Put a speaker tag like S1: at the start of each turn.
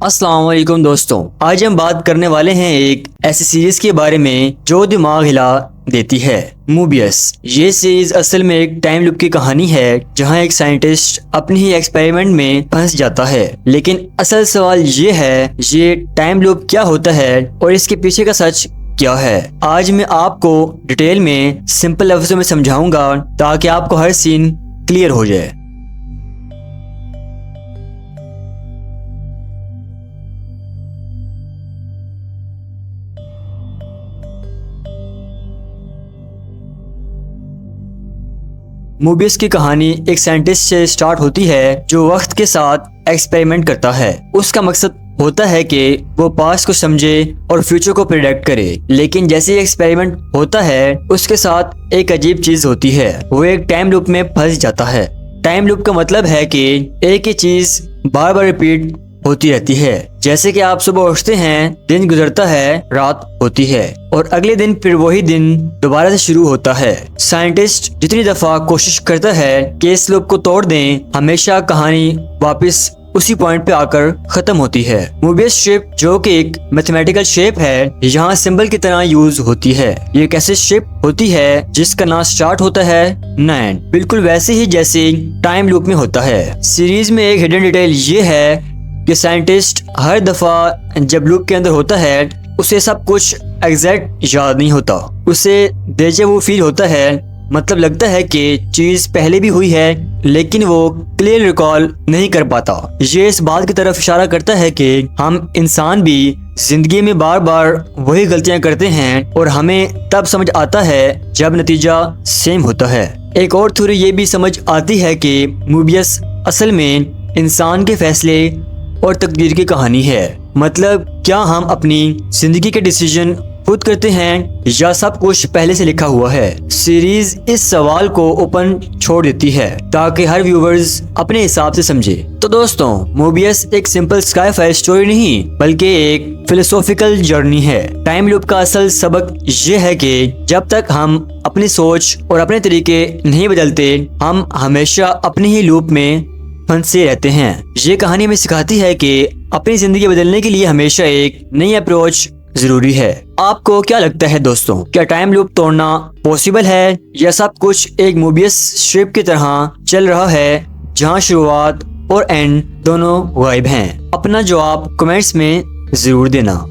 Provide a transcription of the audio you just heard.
S1: अस्सलाम वालेकुम दोस्तों, आज हम बात करने वाले हैं एक ऐसी सीरीज के बारे में जो दिमाग हिला देती है, मोबियस। ये सीरीज असल में एक टाइम लूप की कहानी है जहां एक साइंटिस्ट अपने ही एक्सपेरिमेंट में फंस जाता है। लेकिन असल सवाल ये है, ये टाइम लूप क्या होता है और इसके पीछे का सच क्या है। आज मैं आपको डिटेल में सिंपल लफ्जों में समझाऊंगा ताकि आपको हर सीन क्लियर हो जाए। मोबियस की कहानी एक साइंटिस्ट से स्टार्ट होती है जो वक्त के साथ एक्सपेरिमेंट करता है। उसका मकसद होता है कि वो पास्ट को समझे और फ्यूचर को प्रिडिक्ट करे। लेकिन जैसे ही एक्सपेरिमेंट होता है उसके साथ एक अजीब चीज होती है, वो एक टाइम लूप में फंस जाता है। टाइम लूप का मतलब है कि एक ही चीज बार बार रिपीट होती रहती है। जैसे कि आप सुबह उठते हैं, दिन गुजरता है, रात होती है और अगले दिन फिर वही दिन दोबारा से शुरू होता है। साइंटिस्ट जितनी दफा कोशिश करता है कि इस लूप को तोड़ दें, हमेशा कहानी वापस उसी पॉइंट पे आकर खत्म होती है। मोबियस शेप जो कि एक मैथमेटिकल शेप है, यहाँ सिंबल की तरह यूज होती है। ये एक ऐसी शेप होती है जिसका ना स्टार्ट होता है ना एंड, बिल्कुल वैसे ही जैसे टाइम लूप में होता है। सीरीज में एक हिडन डिटेल ये है कि साइंटिस्ट हर दफा जब लूप के अंदर होता है उसे सब कुछ एग्जैक्ट याद नहीं होता, उसे डेजा वू फील होता है। मतलब लगता है कि चीज पहले भी हुई है लेकिन वो क्लियर रिकॉल नहीं कर पाता। ये इस बात की तरफ इशारा करता है कि हम इंसान भी जिंदगी में बार बार वही गलतियां करते हैं और हमें तब समझ आता है जब नतीजा सेम होता है। एक और थ्योरी ये भी समझ आती है कि मोबियस असल में इंसान के फैसले और तकदीर की कहानी है। मतलब क्या हम अपनी जिंदगी के डिसीजन खुद करते हैं या सब कुछ पहले से लिखा हुआ है। सीरीज इस सवाल को ओपन छोड़ देती है ताकि हर व्यूवर्स अपने हिसाब से समझे। तो दोस्तों, मोबियस एक सिंपल स्काई-फाई स्टोरी नहीं बल्कि एक फिलोसॉफिकल जर्नी है। टाइम लूप का असल सबक ये है कि जब तक हम अपनी सोच और अपने तरीके नहीं बदलते, हम हमेशा अपने ही लूप में फंसे रहते हैं। ये कहानी हमें सिखाती है कि अपनी जिंदगी बदलने के लिए हमेशा एक नई अप्रोच जरूरी है। आपको क्या लगता है दोस्तों, क्या टाइम लूप तोड़ना पॉसिबल है या सब कुछ एक मोबियस शेप की तरह चल रहा है जहां शुरुआत और एंड दोनों गायब हैं? अपना जवाब कमेंट्स में जरूर देना।